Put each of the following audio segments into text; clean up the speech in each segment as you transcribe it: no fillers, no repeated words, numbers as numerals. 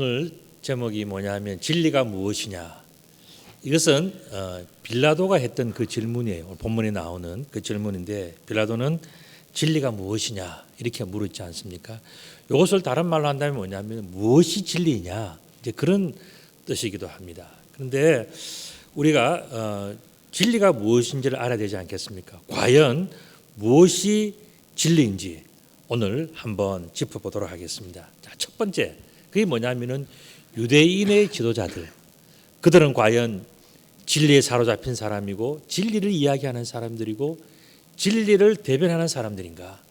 오늘 제목이 뭐냐면 진리가 무엇이냐. 이것은 빌라도가 했던 그 질문이에요. 오늘 본문에 나오는 그 질문인데 빌라도는 진리가 무엇이냐 이렇게 물었지 않습니까? 이것을 다른 말로 한다면 뭐냐면 무엇이 진리냐 이제 그런 뜻이기도 합니다. 그런데 우리가 진리가 무엇인지를 알아야 되지 않겠습니까? 과연 무엇이 진리인지 오늘 한번 짚어보도록 하겠습니다. 자, 첫 번째 그게 뭐냐면은 유대인의 지도자들 그들은 과연 진리에 사로잡힌 사람이고 진리를 이야기하는 사람들이고 진리를 대변하는 사람들인가?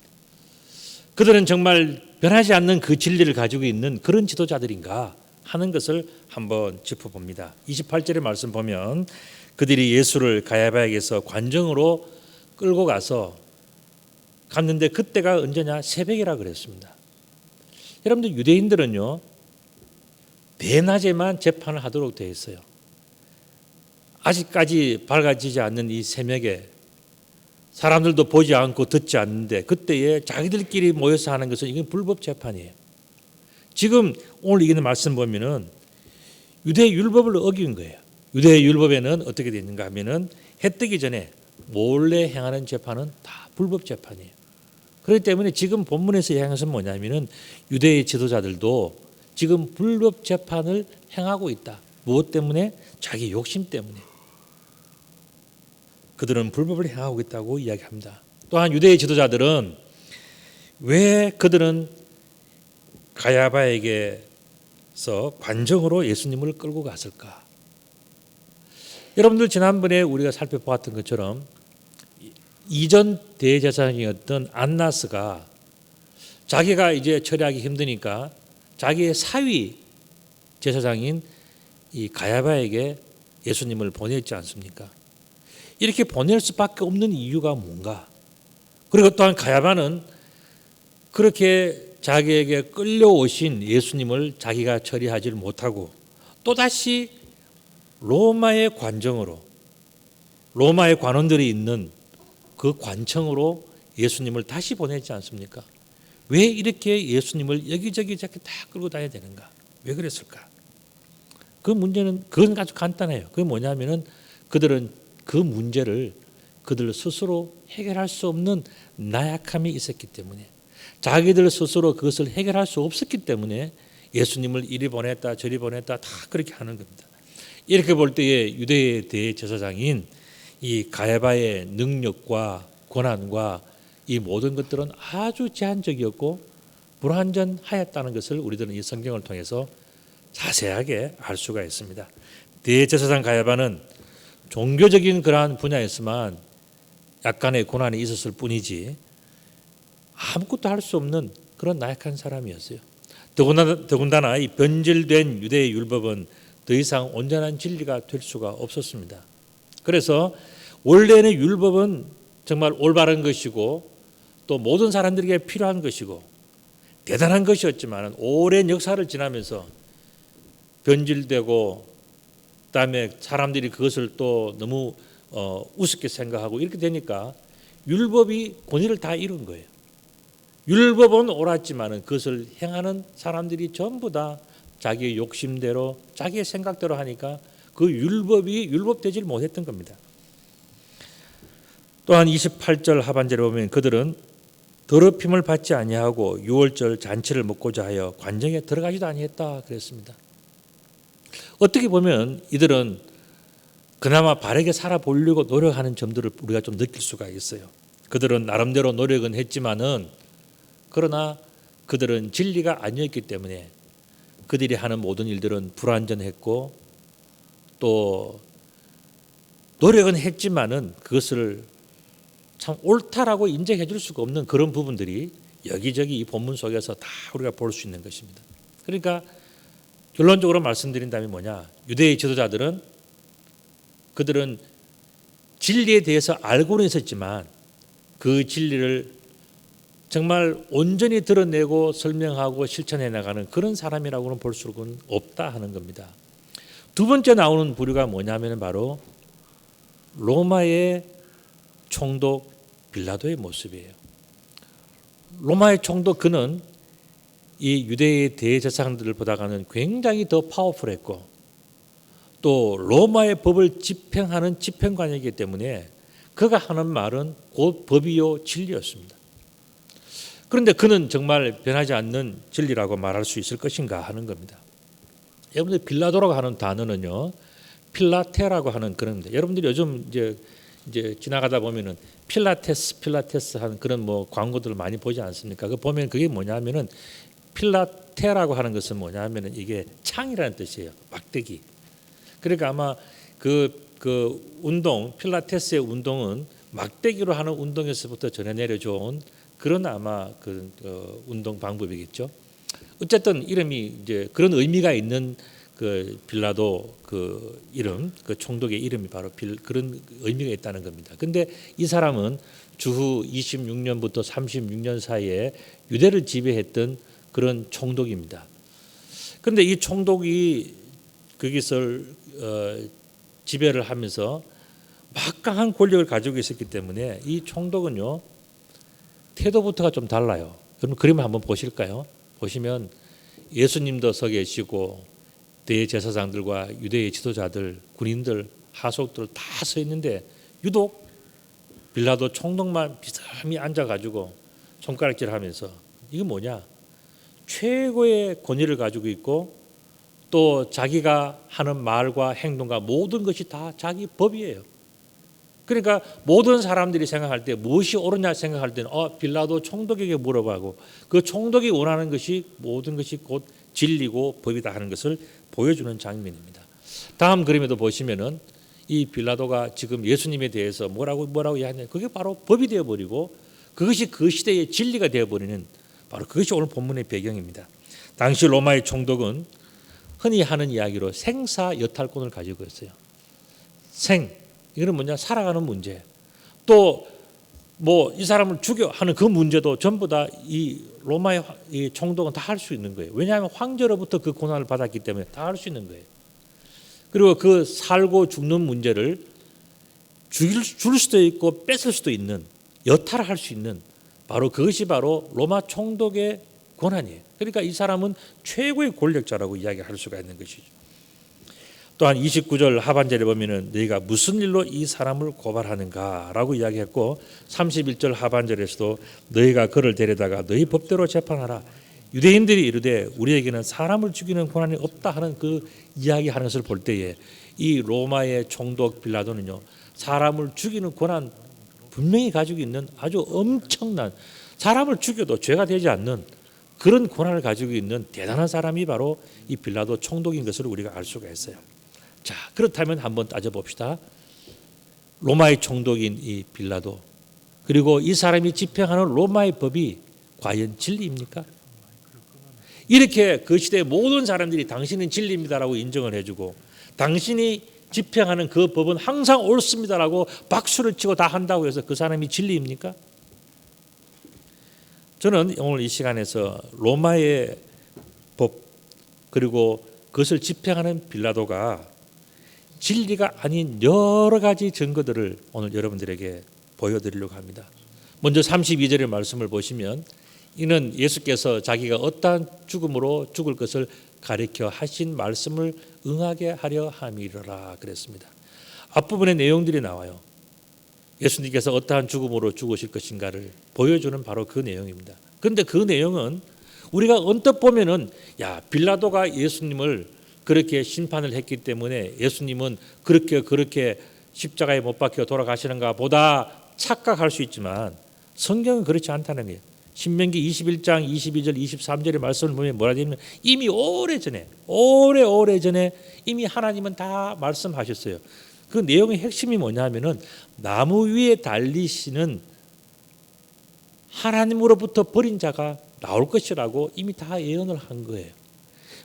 그들은 정말 변하지 않는 그 진리를 가지고 있는 그런 지도자들인가 하는 것을 한번 짚어봅니다. 28절의 말씀 보면 그들이 예수를 가야바에게서 관정으로 끌고 가서 갔는데 그때가 언제냐? 새벽이라 그랬습니다. 여러분들 유대인들은요 대낮에만 재판을 하도록 되어 있어요. 아직까지 밝아지지 않는 이 새벽에 사람들도 보지 않고 듣지 않는데 그때에 자기들끼리 모여서 하는 것은 이건 불법 재판이에요. 지금 오늘 이기는 말씀 보면은 유대 율법을 어긴 거예요. 유대 율법에는 어떻게 되어 있는가 하면은 해 뜨기 전에 몰래 행하는 재판은 다 불법 재판이에요. 그렇기 때문에 지금 본문에서 이야기하는 것은 뭐냐면은 유대의 지도자들도 지금 불법 재판을 행하고 있다. 무엇 때문에? 자기 욕심 때문에. 그들은 불법을 행하고 있다고 이야기합니다. 또한 유대의 지도자들은 왜 그들은 가야바에게서 관정으로 예수님을 끌고 갔을까? 여러분들 지난번에 우리가 살펴보았던 것처럼 이전 대제사장이었던 안나스가 자기가 이제 처리하기 힘드니까 자기의 사위 제사장인 이 가야바에게 예수님을 보냈지 않습니까? 이렇게 보낼 수밖에 없는 이유가 뭔가? 그리고 또한 가야바는 그렇게 자기에게 끌려오신 예수님을 자기가 처리하지 못하고 또다시 로마의 관정으로 로마의 관원들이 있는 그 관청으로 예수님을 다시 보냈지 않습니까? 왜 이렇게 예수님을 여기저기 다 끌고 다녀야 되는가? 왜 그랬을까? 그 문제는 그건 아주 간단해요. 그게 뭐냐면은 그들은 그 문제를 그들 스스로 해결할 수 없는 나약함이 있었기 때문에 자기들 스스로 그것을 해결할 수 없었기 때문에 예수님을 이리 보냈다 저리 보냈다 다 그렇게 하는 겁니다. 이렇게 볼 때에 유대의 대제사장인 이 가야바의 능력과 권한과 이 모든 것들은 아주 제한적이었고 불완전하였다는 것을 우리들은 이 성경을 통해서 자세하게 알 수가 있습니다. 대제사장 가야바는 종교적인 그러한 분야에서만 약간의 고난이 있었을 뿐이지 아무것도 할 수 없는 그런 나약한 사람이었어요. 더군다나 이 변질된 유대의 율법은 더 이상 온전한 진리가 될 수가 없었습니다. 그래서 원래는 율법은 정말 올바른 것이고 또 모든 사람들에게 필요한 것이고 대단한 것이었지만 오랜 역사를 지나면서 변질되고 그다음에 사람들이 그것을 또 너무 우습게 생각하고 이렇게 되니까 율법이 권위를 다 잃은 거예요. 율법은 옳았지만 그것을 행하는 사람들이 전부 다 자기의 욕심대로 자기의 생각대로 하니까 그 율법이 율법되질 못했던 겁니다. 또한 28절 하반절에 보면 그들은 더럽힘을 받지 아니하고 유월절 잔치를 먹고자 하여 관정에 들어가지도 아니했다 그랬습니다. 어떻게 보면 이들은 그나마 바르게 살아보려고 노력하는 점들을 우리가 좀 느낄 수가 있어요. 그들은 나름대로 노력은 했지만은 그러나 그들은 진리가 아니었기 때문에 그들이 하는 모든 일들은 불완전했고 또 노력은 했지만은 그것을 참 옳다라고 인정해 줄 수가 없는 그런 부분들이 여기저기 이 본문 속에서 다 우리가 볼 수 있는 것입니다. 그러니까 결론적으로 말씀드린다면 뭐냐? 유대의 지도자들은 그들은 진리에 대해서 알고는 있었지만 그 진리를 정말 온전히 드러내고 설명하고 실천해 나가는 그런 사람이라고는 볼 수는 없다 하는 겁니다. 두 번째 나오는 부류가 뭐냐면 바로 로마의 총독 빌라도의 모습이에요. 로마의 총독 그는 이 유대의 대제사장들보다는 굉장히 더 파워풀했고 또 로마의 법을 집행하는 집행관이기 때문에 그가 하는 말은 곧 법이요 진리였습니다. 그런데 그는 정말 변하지 않는 진리라고 말할 수 있을 것인가 하는 겁니다. 여러분들 빌라도라고 하는 단어는요, 필라테라고 하는 그런 겁니다. 여러분들이 요즘 이제 지나가다 보면은 필라테스 하는 그런 뭐 광고들을 많이 보지 않습니까? 그 보면 그게 뭐냐면은 필라테라고 하는 것은 뭐냐면은 이게 창이라는 뜻이에요. 막대기. 그러니까 아마 그 운동 필라테스의 운동은 막대기로 하는 운동에서부터 전해 내려져온 그런 아마 운동 방법이겠죠. 어쨌든 이름이 이제 그런 의미가 있는 그 빌라도 그 이름, 그 총독의 이름이 바로 그런 의미가 있다는 겁니다. 근데 이 사람은 주후 26년부터 36년 사이에 유대를 지배했던 그런 총독입니다. 그런데 이 총독이 거기서 지배를 하면서 막강한 권력을 가지고 있었기 때문에 이 총독은요 태도부터가 좀 달라요. 여러분 그림을 한번 보실까요? 보시면 예수님도 서 계시고 대제사장들과 유대의 지도자들, 군인들, 하속들 다 서 있는데 유독 빌라도 총독만 비스듬히 앉아가지고 손가락질하면서 이게 뭐냐? 최고의 권위를 가지고 있고 또 자기가 하는 말과 행동과 모든 것이 다 자기 법이에요. 그러니까 모든 사람들이 생각할 때 무엇이 옳으냐 생각할 때는 빌라도 총독에게 물어봐고 그 총독이 원하는 것이 모든 것이 곧 진리고 법이다 하는 것을 보여주는 장면입니다. 다음 그림에도 보시면은 이 빌라도가 지금 예수님에 대해서 뭐라고 이야기하냐 그게 바로 법이 되어버리고 그것이 그 시대의 진리가 되어버리는 바로 그것이 오늘 본문의 배경입니다. 당시 로마의 총독은 흔히 하는 이야기로 생사 여탈권을 가지고 있어요. 이거는 뭐냐? 살아가는 문제. 또 뭐 이 사람을 죽여 하는 그 문제도 전부 다 이 로마의 이 총독은 다 할 수 있는 거예요. 왜냐하면 황제로부터 그 고난을 받았기 때문에 다 할 수 있는 거예요. 그리고 그 살고 죽는 문제를 줄 수도 있고 뺏을 수도 있는 여탈을 할 수 있는 바로 그것이 바로 로마 총독의 권한이에요. 그러니까 이 사람은 최고의 권력자라고 이야기할 수가 있는 것이죠. 또한 29절 하반절에 보면은 너희가 무슨 일로 이 사람을 고발하는가라고 이야기했고 31절 하반절에서도 너희가 그를 데려다가 너희 법대로 재판하라. 유대인들이 이르되 우리에게는 사람을 죽이는 권한이 없다 하는 그 이야기하는 것을 볼 때에 이 로마의 총독 빌라도는요 사람을 죽이는 권한 분명히 가지고 있는 아주 엄청난 사람을 죽여도 죄가 되지 않는 그런 권한을 가지고 있는 대단한 사람이 바로 이 빌라도 총독인 것을 우리가 알 수가 있어요. 자, 그렇다면 한번 따져봅시다. 로마의 총독인 이 빌라도 그리고 이 사람이 집행하는 로마의 법이 과연 진리입니까? 이렇게 그 시대의 모든 사람들이 당신은 진리입니다라고 인정을 해주고 당신이 집행하는 그 법은 항상 옳습니다라고 박수를 치고 다 한다고 해서 그 사람이 진리입니까? 저는 오늘 이 시간에서 로마의 법 그리고 그것을 집행하는 빌라도가 진리가 아닌 여러 가지 증거들을 오늘 여러분들에게 보여드리려고 합니다. 먼저 32절의 말씀을 보시면 이는 예수께서 자기가 어떠한 죽음으로 죽을 것을 가리켜 하신 말씀을 응하게 하려 함이라 그랬습니다. 앞부분의 내용들이 나와요. 예수님께서 어떠한 죽음으로 죽으실 것인가를 보여주는 바로 그 내용입니다. 그런데 그 내용은 우리가 언뜻 보면은 빌라도가 예수님을 그렇게 심판을 했기 때문에 예수님은 그렇게 십자가에 못 박혀 돌아가시는가 보다 착각할 수 있지만 성경은 그렇지 않다는 거예요. 신명기 21장 22절 23절의 말씀을 보면 뭐라 되냐면 이미 오래전에 이미 하나님은 다 말씀하셨어요. 그 내용의 핵심이 뭐냐면은 나무 위에 달리시는 하나님으로부터 버린 자가 나올 것이라고 이미 다 예언을 한 거예요.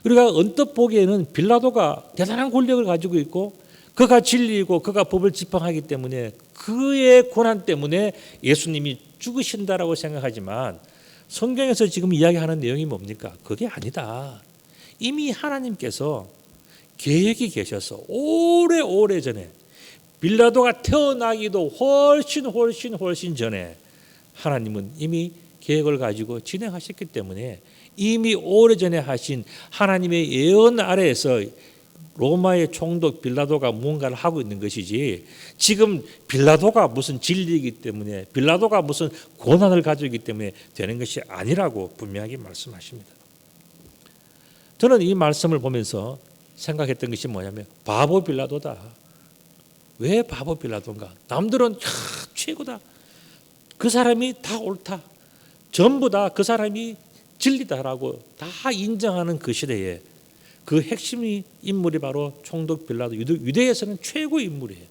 우리가 언뜻 보기에는 빌라도가 대단한 권력을 가지고 있고 그가 진리이고 그가 법을 집행하기 때문에 그의 권한 때문에 예수님이 죽으신다라고 생각하지만 성경에서 지금 이야기하는 내용이 뭡니까? 그게 아니다. 이미 하나님께서 계획이 계셔서 오래전에 빌라도가 태어나기도 훨씬 전에 하나님은 이미 계획을 가지고 진행하셨기 때문에 이미 오래전에 하신 하나님의 예언 아래에서 로마의 총독 빌라도가 무언가를 하고 있는 것이지, 지금 빌라도가 무슨 진리이기 때문에, 빌라도가 무슨 권한을 가지고 있기 때문에 되는 것이 아니라고 분명하게 말씀하십니다. 저는 이 말씀을 보면서 생각했던 것이 뭐냐면, 바보 빌라도다. 왜 바보 빌라도인가? 남들은 최고다, 그 사람이 다 옳다, 전부 다 그 사람이 진리다라고 다 인정하는 그 시대에 그 핵심이 인물이 바로 총독 빌라도, 유대에서는 최고의 인물이에요.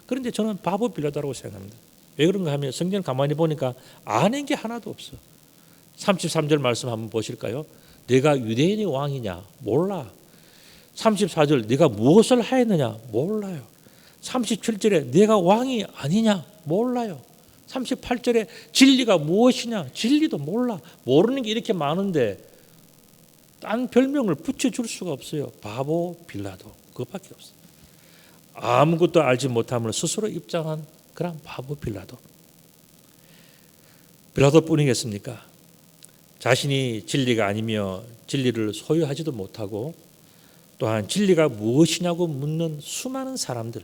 그런데 저는 바보 빌라도라고 생각합니다. 왜 그런가 하면 성경을 가만히 보니까 아는 게 하나도 없어. 33절 말씀 한번 보실까요? 내가 유대인의 왕이냐? 몰라. 34절 내가 무엇을 하였느냐? 몰라요. 37절에 내가 왕이 아니냐? 몰라요. 38절에 진리가 무엇이냐? 진리도 몰라. 모르는 게 이렇게 많은데 딴 별명을 붙여줄 수가 없어요. 바보 빌라도, 그것밖에 없어요. 아무것도 알지 못함을 스스로 입장한 그런 바보 빌라도. 빌라도뿐이겠습니까? 자신이 진리가 아니며 진리를 소유하지도 못하고 또한 진리가 무엇이냐고 묻는 수많은 사람들,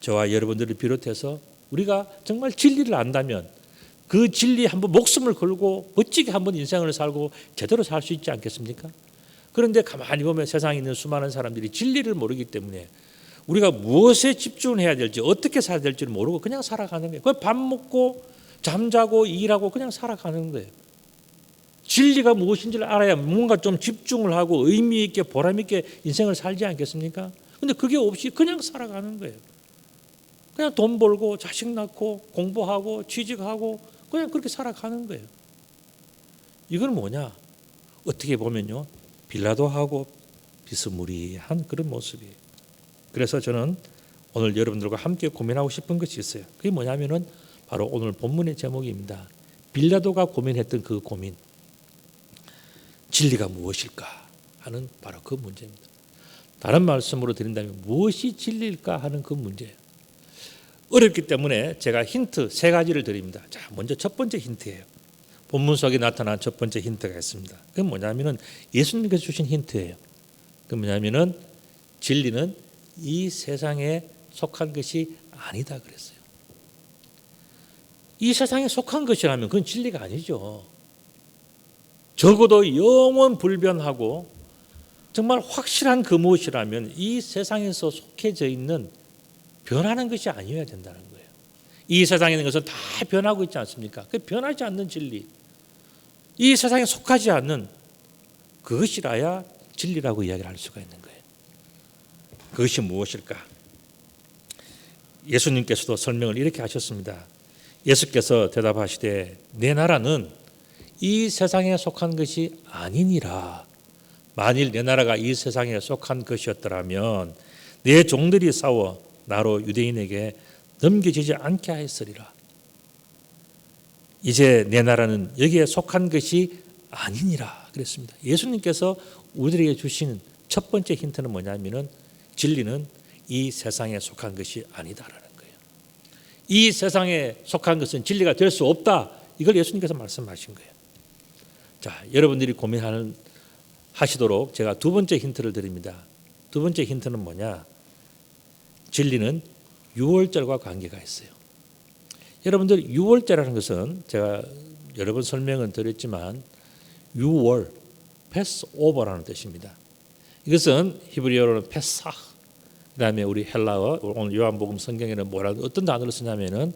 저와 여러분들을 비롯해서 우리가 정말 진리를 안다면 그 진리 한번 목숨을 걸고 멋지게 한번 인생을 살고 제대로 살 수 있지 않겠습니까? 그런데 가만히 보면 세상에 있는 수많은 사람들이 진리를 모르기 때문에 우리가 무엇에 집중을 해야 될지, 어떻게 살아야 될지 모르고 그냥 살아가는 거예요. 밥 먹고 잠자고 일하고 그냥 살아가는 거예요. 진리가 무엇인지를 알아야 뭔가 좀 집중을 하고 의미 있게 보람 있게 인생을 살지 않겠습니까? 근데 그게 없이 그냥 살아가는 거예요. 그냥 돈 벌고 자식 낳고 공부하고 취직하고 그냥 그렇게 살아가는 거예요. 이건 뭐냐? 어떻게 보면요, 빌라도하고 비스무리한 그런 모습이에요. 그래서 저는 오늘 여러분들과 함께 고민하고 싶은 것이 있어요. 그게 뭐냐면은 바로 오늘 본문의 제목입니다. 빌라도가 고민했던 그 고민, 진리가 무엇일까 하는 바로 그 문제입니다. 다른 말씀으로 드린다면 무엇이 진리일까 하는 그 문제예요. 어렵기 때문에 제가 힌트 3가지를 드립니다. 자, 먼저 첫 번째 힌트예요. 본문 속에 나타난 첫 번째 힌트가 있습니다. 그게 뭐냐면은 예수님께서 주신 힌트예요. 그게 뭐냐면은 진리는 이 세상에 속한 것이 아니다 그랬어요. 이 세상에 속한 것이라면 그건 진리가 아니죠. 적어도 영원 불변하고 정말 확실한 그 무엇이라면 이 세상에서 속해져 있는 변하는 것이 아니어야 된다는 거예요. 이 세상에 있는 것은 다 변하고 있지 않습니까? 그 변하지 않는 진리, 이 세상에 속하지 않는 그것이라야 진리라고 이야기를 할 수가 있는 거예요. 그것이 무엇일까? 예수님께서도 설명을 이렇게 하셨습니다. 예수께서 대답하시되 내 나라는 이 세상에 속한 것이 아니니라. 만일 내 나라가 이 세상에 속한 것이었더라면 내 종들이 싸워 나로 유대인에게 넘겨지지 않게 하였으리라. 이제 내 나라는 여기에 속한 것이 아니니라 그랬습니다. 예수님께서 우리에게 주시는 첫 번째 힌트는 뭐냐면은 진리는 이 세상에 속한 것이 아니다라는 거예요. 이 세상에 속한 것은 진리가 될 수 없다. 이걸 예수님께서 말씀하신 거예요. 자, 여러분들이 고민하시도록 제가 두 번째 힌트를 드립니다. 두 번째 힌트는 뭐냐? 진리는 유월절과 관계가 있어요. 여러분들 유월절이라는 것은 제가 여러 번 설명은 드렸지만 유월, 패스오버라는 뜻입니다. 이것은 히브리어로는 페사, 그다음에 우리 헬라어, 오늘 요한복음 성경에는 뭐라고 어떤 단어를 쓰냐면은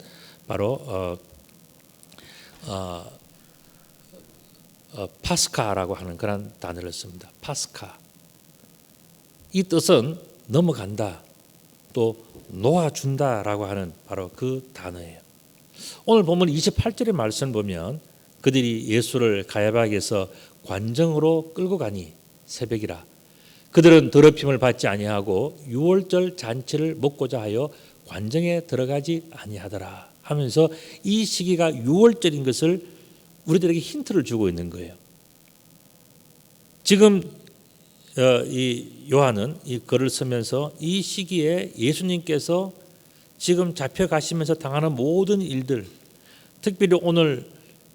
바로 파스카라고 하는 그런 단어를 씁니다. 파스카. 이 뜻은 넘어간다, 또 놓아준다라고 하는 바로 그 단어예요. 오늘 보면 28절의 말씀 보면 그들이 예수를 가야바에게서 관정으로 끌고 가니 새벽이라. 그들은 더럽힘을 받지 아니하고 유월절 잔치를 먹고자 하여 관정에 들어가지 아니하더라 하면서 이 시기가 유월절인 것을 우리들에게 힌트를 주고 있는 거예요. 지금 이 요한은 이 글을 쓰면서 이 시기에 예수님께서 지금 잡혀가시면서 당하는 모든 일들, 특별히 오늘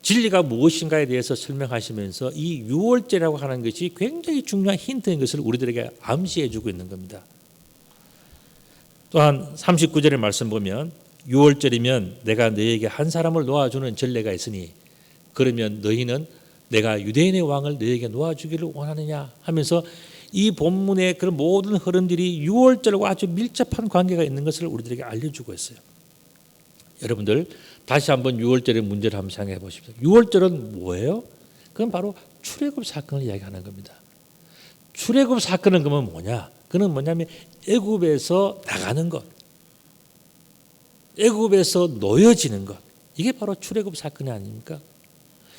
진리가 무엇인가에 대해서 설명하시면서 이 유월절이라고 하는 것이 굉장히 중요한 힌트인 것을 우리들에게 암시해 주고 있는 겁니다. 또한 39절의 말씀 보면 유월절이면 내가 너희에게 한 사람을 놓아주는 전례가 있으니 그러면 너희는 내가 유대인의 왕을 너희에게 놓아주기를 원하느냐 하면서 이 본문의 그런 모든 흐름들이 유월절과 아주 밀접한 관계가 있는 것을 우리들에게 알려주고 있어요. 여러분들 다시 한번 유월절의 문제를 한번 생각해 보십시오. 유월절은 뭐예요? 그건 바로 출애굽 사건을 이야기하는 겁니다. 출애굽 사건은 그러면 뭐냐? 그는 뭐냐면 애굽에서 나가는 것, 애굽에서 놓여지는 것, 이게 바로 출애굽 사건이 아닙니까?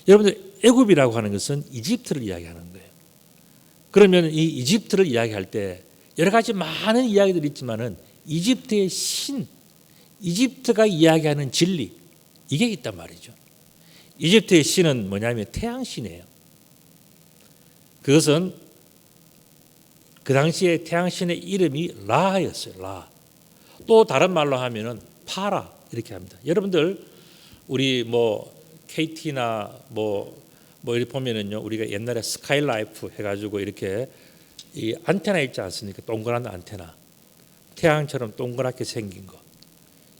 여러분들 애굽이라고 하는 것은 이집트를 이야기하는 거예요. 그러면 이 이집트를 이야기할 때 여러 가지 많은 이야기들이 있지만은 이집트의 신, 이집트가 이야기하는 진리, 이게 있단 말이죠. 이집트의 신은 뭐냐면 태양신이에요. 그것은 그 당시에 태양신의 이름이 라였어요. 라. 또 다른 말로 하면은 파라 이렇게 합니다. 여러분들 우리 KT나 이렇게 보면은요, 우리가 옛날에 스카이라이프 해가지고 이렇게 이 안테나 있지 않습니까? 동그란 안테나, 태양처럼 동그랗게 생긴 거.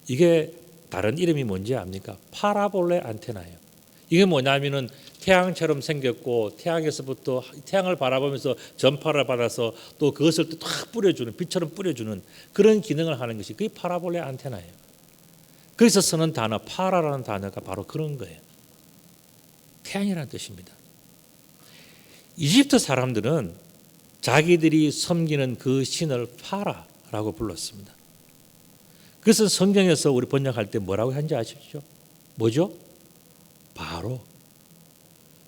이게 다른 이름이 뭔지 압니까? 파라볼레 안테나예요. 이게 뭐냐면은 태양처럼 생겼고 태양에서부터 태양을 바라보면서 전파를 받아서 또 그것을 또 탁 뿌려주는, 빛처럼 뿌려주는 그런 기능을 하는 것이 그게 파라볼레 안테나예요. 그래서 쓰는 단어 파라라는 단어가 바로 그런 거예요. 태양이라는 뜻입니다. 이집트 사람들은 자기들이 섬기는 그 신을 파라라고 불렀습니다. 그래서 성경에서 우리 번역할 때 뭐라고 하는지 아십시오? 뭐죠? 바로.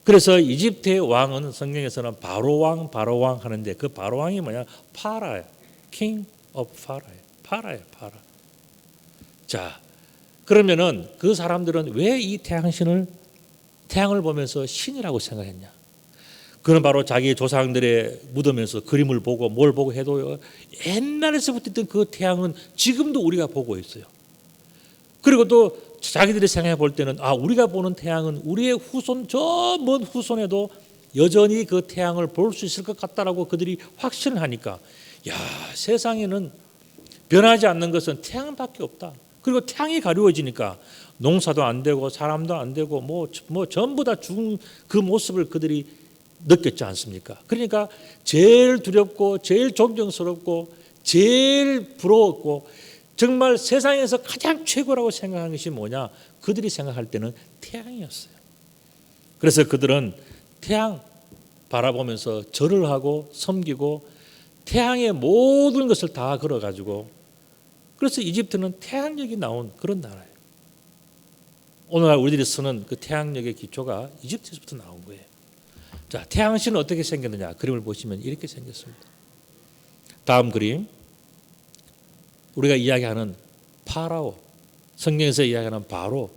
그래서 이집트의 왕은 성경에서는 바로왕 하는데 그 바로왕이 뭐냐? 파라예요. King of Pharaoh예요. 파라예요. 파라. 자, 그러면은 그 사람들은 왜 이 태양을 보면서 신이라고 생각했냐? 그는 바로 자기 조상들의 무덤에서 그림을 보고 뭘 보고 해도 옛날에서부터 있던 그 태양은 지금도 우리가 보고 있어요. 그리고 또 자기들이 생각해 볼 때는 우리가 보는 태양은 우리의 후손, 저 먼 후손에도 여전히 그 태양을 볼 수 있을 것 같다라고 그들이 확신을 하니까 세상에는 변하지 않는 것은 태양밖에 없다. 그리고 태양이 가려워지니까 농사도 안 되고 사람도 안 되고 전부 다 죽은 그 모습을 그들이 느꼈지 않습니까? 그러니까 제일 두렵고 제일 존경스럽고 제일 부러웠고 정말 세상에서 가장 최고라고 생각하는 것이 뭐냐? 그들이 생각할 때는 태양이었어요. 그래서 그들은 태양 바라보면서 절을 하고 섬기고 태양의 모든 것을 다 걸어가지고, 그래서 이집트는 태양력이 나온 그런 나라예요. 오늘날 우리들이 쓰는 그 태양력의 기초가 이집트에서부터 나온 거예요. 자, 태양신은 어떻게 생겼느냐? 그림을 보시면 이렇게 생겼습니다. 다음 그림, 우리가 이야기하는 파라오, 성경에서 이야기하는 바로,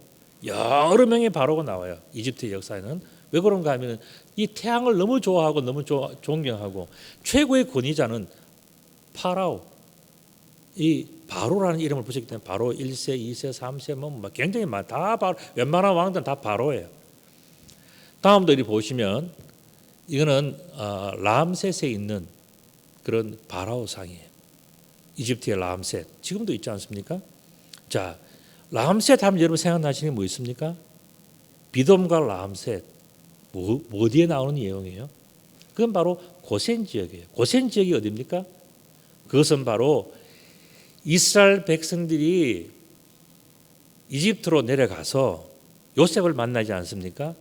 여러 명의 바로가 나와요. 이집트의 역사에는. 왜 그런가 하면 이 태양을 너무 좋아하고 너무 존경하고 최고의 권위자는 파라오, 이 바로라는 이름을 붙였기 때문에 바로 1세, 2세, 3세 굉장히 다 바로, 웬만한 왕들은 다 바로예요. 다음도 이렇게 보시면 이거는 람셋에 있는 그런 바라오 상이에요. 이집트의 람셋, 지금도 있지 않습니까? 자, 람셋 하면 여러분 생각나시는 게 뭐 있습니까? 비돔과 람셋, 어디에 나오는 내용이에요? 그건 바로 고센 지역이에요. 고센 지역이 어디입니까? 그것은 바로 이스라엘 백성들이 이집트로 내려가서 요셉을 만나지 않습니까?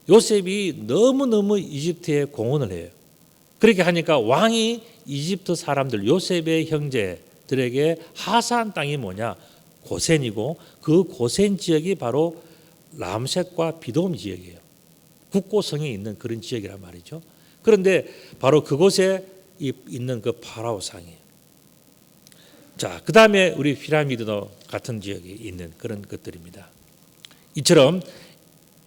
요셉이 너무너무 이집트에 공헌을 해요. 그렇게 하니까 왕이 이집트 사람들, 요셉의 형제들에게 하사한 땅이 뭐냐? 고센이고 그 고센 지역이 바로 람셋과 비돔 지역이에요. 국고성이 있는 그런 지역이란 말이죠. 그런데 바로 그곳에 있는 그 파라오 상이에요. 자, 그 다음에 우리 피라미드도 같은 지역에 있는 그런 것들입니다. 이처럼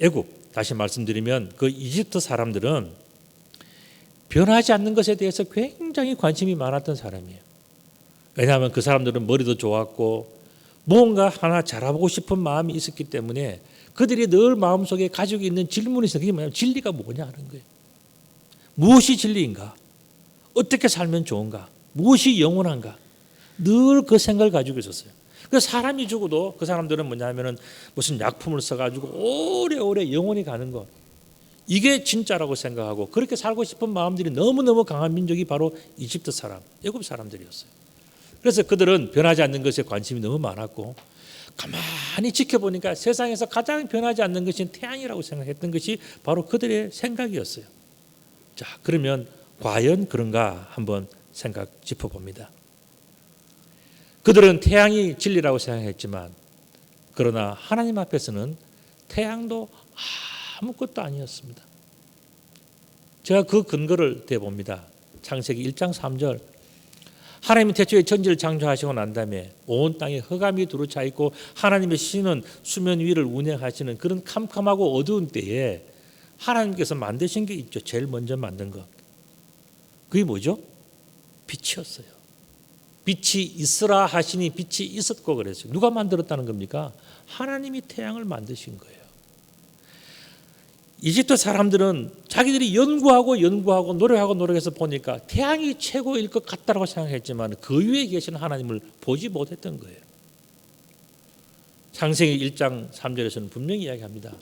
애굽, 다시 말씀드리면 그 이집트 사람들은 변하지 않는 것에 대해서 굉장히 관심이 많았던 사람이에요. 왜냐하면 그 사람들은 머리도 좋았고 무언가 하나 잘하고 싶은 마음이 있었기 때문에 그들이 늘 마음속에 가지고 있는 질문이 있어요. 그게 뭐냐면 진리가 뭐냐 하는 거예요. 무엇이 진리인가? 어떻게 살면 좋은가? 무엇이 영원한가? 늘 그 생각을 가지고 있었어요. 그 사람이 죽어도 그 사람들은 뭐냐면은 무슨 약품을 써가지고 오래오래 영원히 가는 것, 이게 진짜라고 생각하고 그렇게 살고 싶은 마음들이 너무너무 강한 민족이 바로 이집트 사람, 애굽 사람들이었어요. 그래서 그들은 변하지 않는 것에 관심이 너무 많았고 가만히 지켜보니까 세상에서 가장 변하지 않는 것이 태양이라고 생각했던 것이 바로 그들의 생각이었어요. 자, 그러면 과연 그런가 한번 생각 짚어봅니다. 그들은 태양이 진리라고 생각했지만 그러나 하나님 앞에서는 태양도 아무것도 아니었습니다. 제가 그 근거를 대봅니다. 창세기 1장 3절. 하나님이 태초에 천지를 창조하시고 난 다음에 온 땅에 흑암이 두루차 있고 하나님의 신은 수면 위를 운행하시는 그런 캄캄하고 어두운 때에 하나님께서 만드신 게 있죠. 제일 먼저 만든 것. 그게 뭐죠? 빛이었어요. 빛이 있으라 하시니 빛이 있었고 그랬어요. 누가 만들었다는 겁니까? 하나님이 태양을 만드신 거예요. 이집트 사람들은 자기들이 연구하고 노력해서 보니까 태양이 최고일 것 같다고 생각했지만 그 위에 계신 하나님을 보지 못했던 거예요. 창세기 1장 3절에서는 분명히 이야기합니다.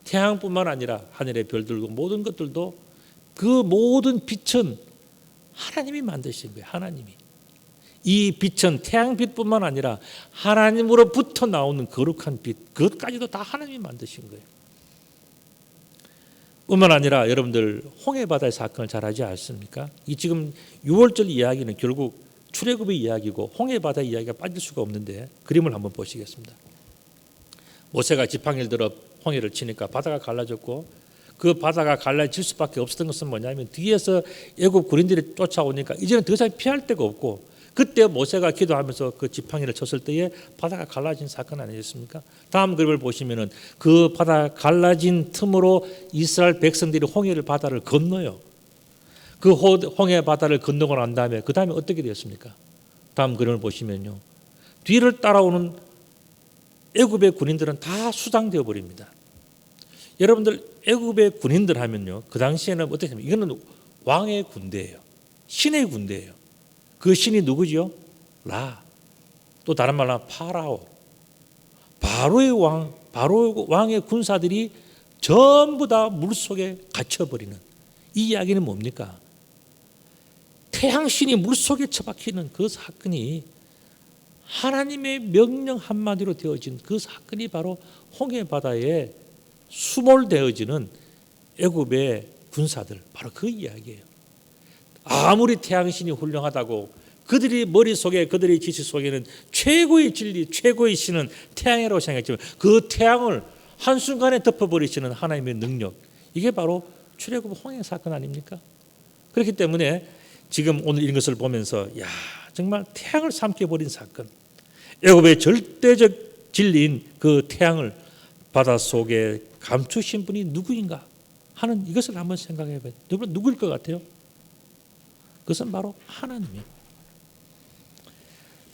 태양뿐만 아니라 하늘의 별들과 모든 것들도 그 모든 빛은 하나님이 만드신 거예요. 하나님이. 이 빛은 태양빛뿐만 아니라 하나님으로부터 나오는 거룩한 빛, 그것까지도 다 하나님이 만드신 거예요. 뿐만 아니라 여러분들 홍해바다의 사건을 잘 알지 않습니까? 이 지금 6월절 이야기는 결국 출애굽의 이야기고 홍해바다의 이야기가 빠질 수가 없는데 그림을 한번 보시겠습니다. 모세가 지팡이를 들어 홍해를 치니까 바다가 갈라졌고 그 바다가 갈라질 수밖에 없었던 것은 뭐냐면 뒤에서 애굽 군인들이 쫓아오니까 이제는 더 이상 피할 데가 없고 그때 모세가 기도하면서 그 지팡이를 쳤을 때에 바다가 갈라진 사건 아니겠습니까? 다음 그림을 보시면은 그 바다 갈라진 틈으로 이스라엘 백성들이 홍해를 바다를 건너요. 그 홍해 바다를 건너고 난 다음에 그 다음에 어떻게 되었습니까? 다음 그림을 보시면요, 뒤를 따라오는 애굽의 군인들은 다 수장되어 버립니다. 여러분들 애굽의 군인들 하면요, 그 당시에는 어떻게 하냐면 이거는 왕의 군대예요. 신의 군대예요. 그 신이 누구죠? 라. 또 다른 말로 하면 파라오. 바로 왕의 군사들이 전부 다 물속에 갇혀버리는, 이 이야기는 뭡니까? 태양신이 물속에 처박히는 그 사건이 하나님의 명령 한마디로 되어진 그 사건이 바로 홍해바다에 수몰되어지는 애굽의 군사들, 바로 그 이야기예요. 아무리 태양신이 훌륭하다고 그들이 머릿속에, 그들의 지식 속에는 최고의 진리, 최고의 신은 태양이라고 생각했지만 그 태양을 한순간에 덮어버리시는 하나님의 능력, 이게 바로 출애굽 홍해 사건 아닙니까? 그렇기 때문에 지금 오늘 이런 것을 보면서 야, 정말 태양을 삼켜버린 사건, 애굽의 절대적 진리인 그 태양을 바닷속에 감추신 분이 누구인가 하는 이것을 한번 생각해 봐요. 여러분 누구일 것 같아요? 그것은 바로 하나님이에요.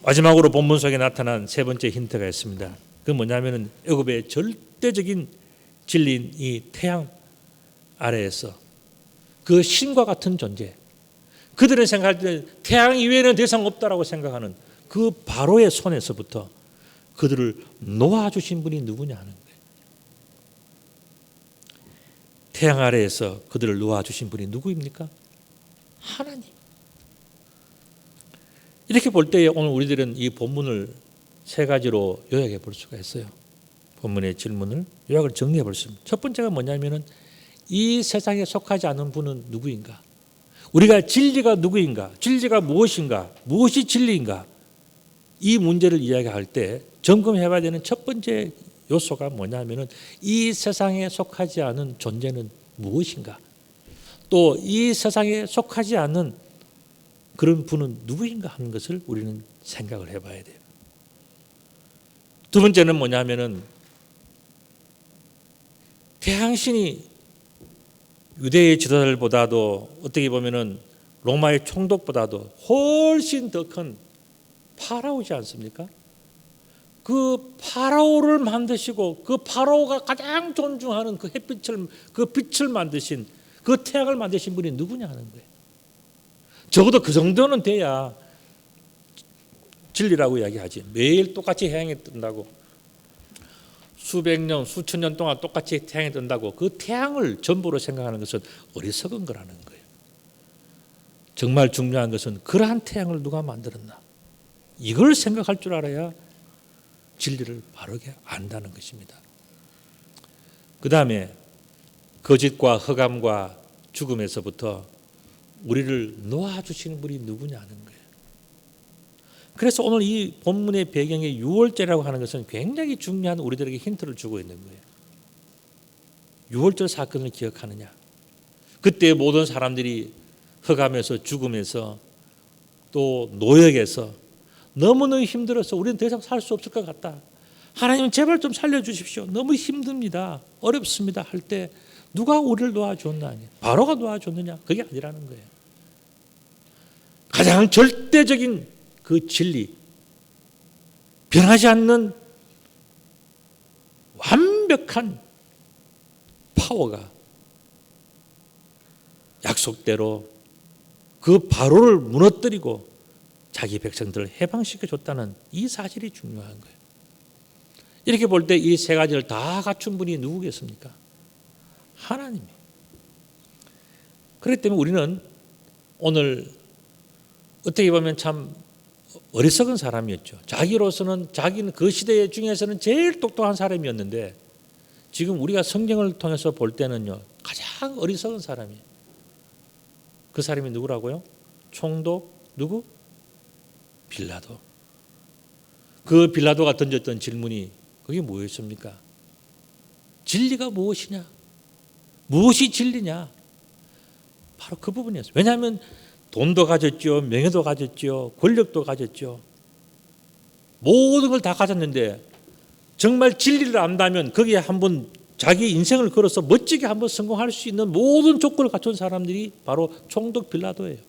마지막으로 본문 속에 나타난 세 번째 힌트가 있습니다. 그건 뭐냐면은 애굽의 절대적인 진리인 이 태양 아래에서 그 신과 같은 존재, 그들은 생각할 때 태양 이외에는 더 이상 없다라고 생각하는 그 바로의 손에서부터 그들을 놓아주신 분이 누구냐 하는 거예요. 태양 아래에서 그들을 놓아주신 분이 누구입니까? 하나님. 이렇게 볼 때에 오늘 우리들은 이 본문을 세 가지로 요약해 볼 수가 있어요. 본문의 질문을 요약을 정리해 볼 수 있습니다. 첫 번째가 뭐냐면은 이 세상에 속하지 않은 분은 누구인가? 우리가 진리가 누구인가? 진리가 무엇인가? 무엇이 진리인가? 이 문제를 이야기할 때 점검해 봐야 되는 첫 번째 요소가 뭐냐면은 이 세상에 속하지 않은 존재는 무엇인가? 또 이 세상에 속하지 않은 그런 분은 누구인가 하는 것을 우리는 생각을 해봐야 돼요. 두 번째는 뭐냐면은 태양신이 유대의 지도자들보다도 어떻게 보면은 로마의 총독보다도 훨씬 더 큰 파라오지 않습니까? 그 파라오를 만드시고 그 파라오가 가장 존중하는 그 햇빛을, 그 빛을 만드신, 그 태양을 만드신 분이 누구냐 하는 거예요. 적어도 그 정도는 돼야 진리라고 이야기하지. 매일 똑같이 태양이 뜬다고, 수백 년, 수천 년 동안 똑같이 태양이 뜬다고 그 태양을 전부로 생각하는 것은 어리석은 거라는 거예요. 정말 중요한 것은 그러한 태양을 누가 만들었나, 이걸 생각할 줄 알아야 진리를 바르게 안다는 것입니다. 그 다음에 거짓과 흑암과 죽음에서부터 우리를 놓아주시는 분이 누구냐 하는 거예요. 그래서 오늘 이 본문의 배경에 유월절이라고 하는 것은 굉장히 중요한 우리들에게 힌트를 주고 있는 거예요. 유월절 사건을 기억하느냐. 그때 모든 사람들이 흑암에서, 죽음에서, 또 노역에서 너무너무 힘들어서 우리는 더 이상 살 수 없을 것 같다, 하나님 제발 좀 살려주십시오, 너무 힘듭니다, 어렵습니다 할 때 누가 우리를 도와줬나? 바로가 도와줬느냐? 그게 아니라는 거예요. 가장 절대적인 그 진리, 변하지 않는 완벽한 파워가 약속대로 그 바로를 무너뜨리고 자기 백성들을 해방시켜줬다는 이 사실이 중요한 거예요. 이렇게 볼 때 이 세 가지를 다 갖춘 분이 누구겠습니까? 하나님이에요. 그렇기 때문에 우리는 오늘 어떻게 보면 참 어리석은 사람이었죠. 자기로서는, 자기는 그 시대 중에서는 제일 똑똑한 사람이었는데 지금 우리가 성경을 통해서 볼 때는요, 가장 어리석은 사람이에요. 그 사람이 누구라고요? 총독 누구? 빌라도. 그 빌라도가 던졌던 질문이 그게 뭐였습니까? 진리가 무엇이냐? 무엇이 진리냐? 바로 그 부분이었어요. 왜냐하면 돈도 가졌죠, 명예도 가졌죠, 권력도 가졌죠, 모든 걸 다 가졌는데 정말 진리를 안다면 거기에 한번 자기 인생을 걸어서 멋지게 한번 성공할 수 있는 모든 조건을 갖춘 사람들이 바로 총독 빌라도예요.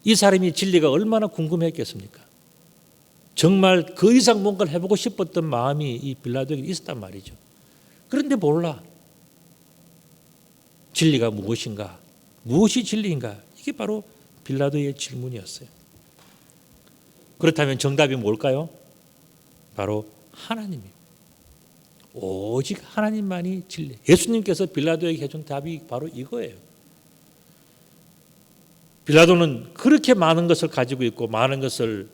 이 사람이 진리가 얼마나 궁금했겠습니까? 정말 그 이상 뭔가를 해보고 싶었던 마음이 이 빌라도에게 있었단 말이죠. 그런데 몰라. 진리가 무엇인가? 무엇이 진리인가? 이게 바로 빌라도의 질문이었어요. 그렇다면 정답이 뭘까요? 바로 하나님이에요. 오직 하나님만이 진리. 예수님께서 빌라도에게 해준 답이 바로 이거예요. 빌라도는 그렇게 많은 것을 가지고 있고 많은 것을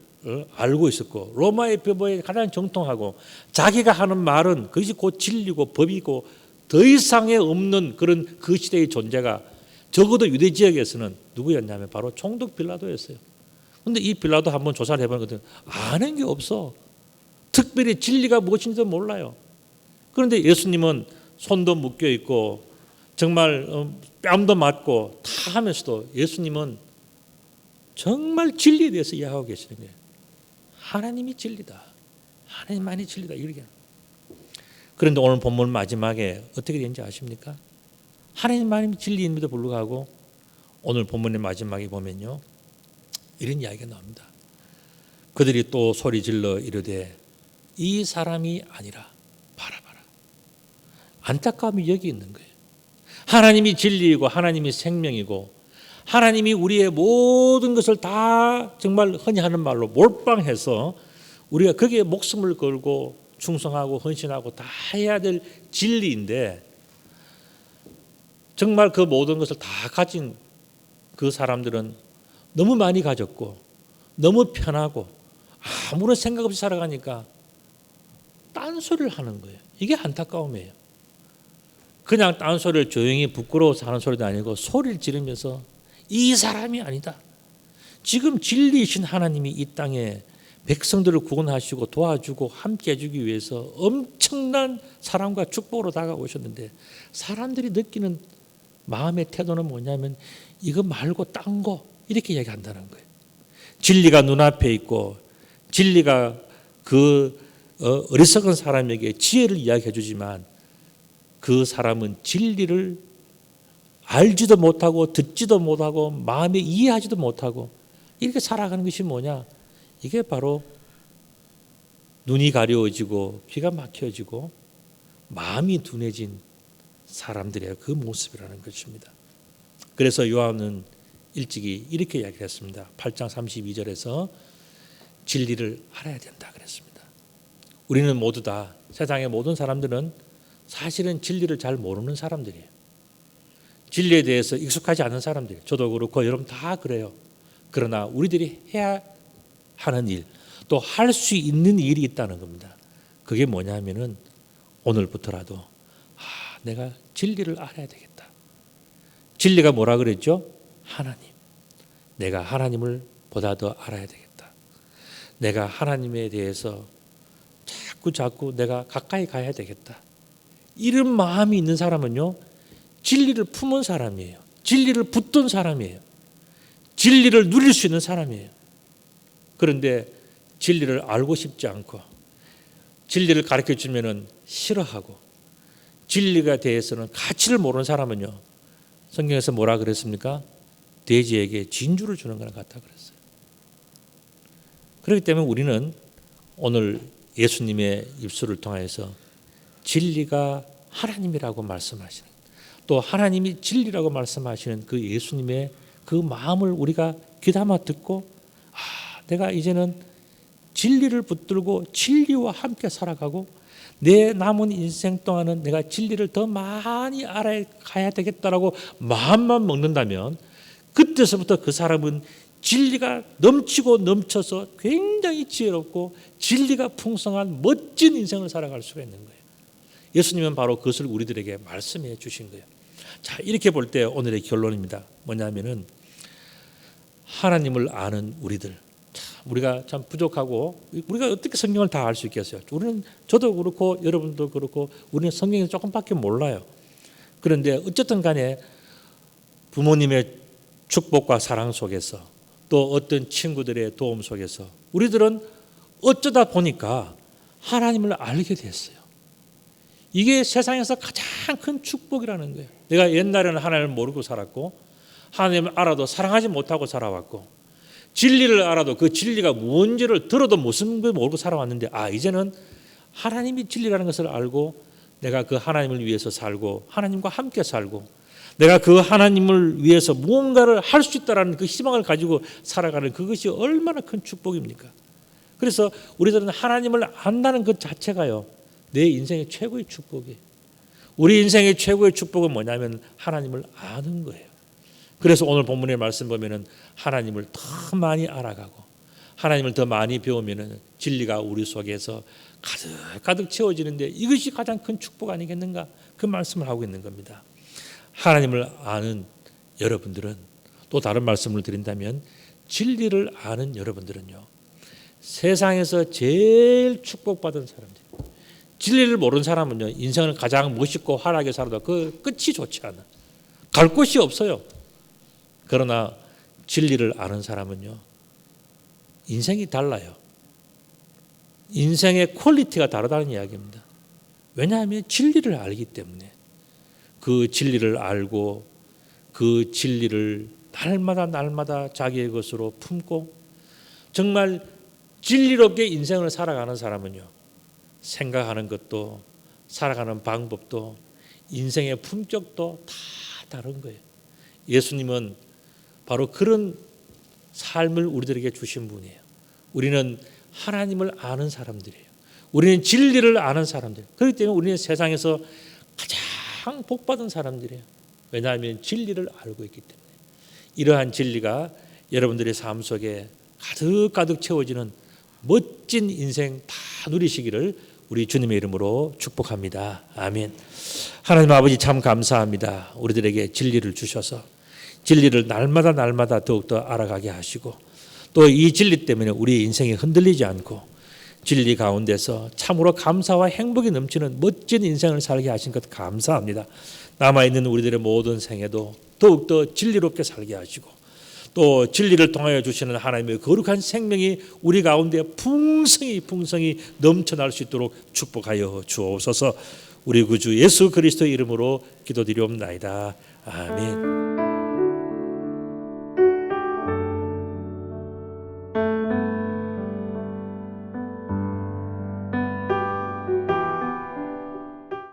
알고 있었고 로마의 법에 가장 정통하고 자기가 하는 말은 그것이 곧 진리고 법이고 더 이상에 없는 그런 그 시대의 존재가 적어도 유대 지역에서는 누구였냐면 바로 총독 빌라도였어요. 그런데 이 빌라도 한번 조사를 해보니까 아는 게 없어. 특별히 진리가 무엇인지도 몰라요. 그런데 예수님은 손도 묶여 있고 정말 뺨도 맞고 다 하면서도 예수님은 정말 진리에 대해서 이야기하고 계시는 거예요. 하나님이 진리다. 하나님만이 진리다. 이렇게. 그런데 오늘 본문 마지막에 어떻게 되는지 아십니까? 하나님만이 진리임에도 불구하고 오늘 본문의 마지막에 보면요, 이런 이야기가 나옵니다. 그들이 또 소리질러 이르되 이 사람이 아니라 봐라. 안타까움이 여기 있는 거예요. 하나님이 진리이고 하나님이 생명이고 하나님이 우리의 모든 것을 다 정말 흔히 하는 말로 몰빵해서 우리가 거기에 목숨을 걸고 충성하고 헌신하고 다 해야 될 진리인데 정말 그 모든 것을 다 가진 그 사람들은 너무 많이 가졌고 너무 편하고 아무런 생각 없이 살아가니까 딴소리를 하는 거예요. 이게 안타까움이에요. 그냥 딴소리를 조용히 부끄러워서 하는 소리도 아니고 소리를 지르면서 이 사람이 아니다. 지금 진리이신 하나님이 이 땅에 백성들을 구원하시고 도와주고 함께 해주기 위해서 엄청난 사랑과 축복으로 다가오셨는데 사람들이 느끼는 마음의 태도는 뭐냐면 이거 말고 딴 거 이렇게 얘기한다는 거예요. 진리가 눈앞에 있고 진리가 그 어리석은 사람에게 지혜를 이야기해 주지만 그 사람은 진리를 알지도 못하고 듣지도 못하고 마음에 이해하지도 못하고 이렇게 살아가는 것이 뭐냐? 이게 바로 눈이 가려워지고 귀가 막혀지고 마음이 둔해진 사람들의 그 모습이라는 것입니다. 그래서 요한은 일찍이 이렇게 이야기했습니다. 8장 32절에서 진리를 알아야 된다 그랬습니다. 우리는 모두 다, 세상의 모든 사람들은 사실은 진리를 잘 모르는 사람들이에요. 진리에 대해서 익숙하지 않은 사람들이에요. 저도 그렇고 여러분 다 그래요. 그러나 우리들이 해야 하는 일, 또 할 수 있는 일이 있다는 겁니다. 그게 뭐냐면은 오늘부터라도 내가 진리를 알아야 되겠다. 진리가 뭐라 그랬죠? 하나님. 내가 하나님을 보다 더 알아야 되겠다. 내가 하나님에 대해서 자꾸 내가 가까이 가야 되겠다. 이런 마음이 있는 사람은요, 진리를 품은 사람이에요. 진리를 붙든 사람이에요. 진리를 누릴 수 있는 사람이에요. 그런데 진리를 알고 싶지 않고 진리를 가르쳐 주면은 싫어하고 진리가 대해서는 가치를 모르는 사람은요, 성경에서 뭐라 그랬습니까? 돼지에게 진주를 주는 거랑 같다 그랬어요. 그렇기 때문에 우리는 오늘 예수님의 입술을 통해서 진리가 하나님이라고 말씀하시는, 또 하나님이 진리라고 말씀하시는 그 예수님의 그 마음을 우리가 귀담아 듣고 내가 이제는 진리를 붙들고 진리와 함께 살아가고 내 남은 인생 동안은 내가 진리를 더 많이 알아가야 되겠다라고 마음만 먹는다면 그때서부터 그 사람은 진리가 넘치고 넘쳐서 굉장히 지혜롭고 진리가 풍성한 멋진 인생을 살아갈 수가 있는 거예요. 예수님은 바로 그것을 우리들에게 말씀해 주신 거예요. 자, 이렇게 볼 때 오늘의 결론입니다. 뭐냐면은 하나님을 아는 우리들, 우리가 참 부족하고 우리가 어떻게 성경을 다 알 수 있겠어요? 우리는, 저도 그렇고 여러분도 그렇고 우리는 성경을 조금밖에 몰라요. 그런데 어쨌든 간에 부모님의 축복과 사랑 속에서 또 어떤 친구들의 도움 속에서 우리들은 어쩌다 보니까 하나님을 알게 됐어요. 이게 세상에서 가장 큰 축복이라는 거예요. 내가 옛날에는 하나님을 모르고 살았고 하나님을 알아도 사랑하지 못하고 살아왔고 진리를 알아도 그 진리가 뭔지를 들어도 무슨 걸 모르고 살아왔는데 이제는 하나님이 진리라는 것을 알고 내가 그 하나님을 위해서 살고 하나님과 함께 살고 내가 그 하나님을 위해서 무언가를 할 수 있다는 그 희망을 가지고 살아가는 그것이 얼마나 큰 축복입니까? 그래서 우리들은 하나님을 안다는 것 자체가요, 내 인생의 최고의 축복이에요. 우리 인생의 최고의 축복은 뭐냐면 하나님을 아는 거예요. 그래서 오늘 본문의 말씀 보면은 하나님을 더 많이 알아가고 하나님을 더 많이 배우면은 진리가 우리 속에서 가득 채워지는데 이것이 가장 큰 축복 아니겠는가? 그 말씀을 하고 있는 겁니다. 하나님을 아는 여러분들은, 또 다른 말씀을 드린다면 진리를 아는 여러분들은요, 세상에서 제일 축복받은 사람들. 진리를 모르는 사람은요, 인생을 가장 멋있고 화려하게 살아도 그 끝이 좋지 않아. 갈 곳이 없어요. 그러나 진리를 아는 사람은요, 인생이 달라요. 인생의 퀄리티가 다르다는 이야기입니다. 왜냐하면 진리를 알기 때문에. 그 진리를 알고 그 진리를 날마다 자기의 것으로 품고 정말 진리롭게 인생을 살아가는 사람은요, 생각하는 것도 살아가는 방법도 인생의 품격도 다 다른 거예요. 예수님은 바로 그런 삶을 우리들에게 주신 분이에요. 우리는 하나님을 아는 사람들이에요. 우리는 진리를 아는 사람들. 그렇기 때문에 우리는 세상에서 가장 복받은 사람들이에요. 왜냐하면 진리를 알고 있기 때문에. 이러한 진리가 여러분들의 삶 속에 가득 채워지는 멋진 인생 다 누리시기를 우리 주님의 이름으로 축복합니다. 아멘. 하나님 아버지, 참 감사합니다. 우리들에게 진리를 주셔서 진리를 날마다 더욱더 알아가게 하시고 또 이 진리 때문에 우리 인생이 흔들리지 않고 진리 가운데서 참으로 감사와 행복이 넘치는 멋진 인생을 살게 하신 것 감사합니다. 남아있는 우리들의 모든 생애도 더욱더 진리롭게 살게 하시고 또 진리를 통하여 주시는 하나님의 거룩한 생명이 우리 가운데 풍성히 넘쳐날 수 있도록 축복하여 주옵소서. 우리 구주 예수 그리스도의 이름으로 기도드리옵나이다. 아멘.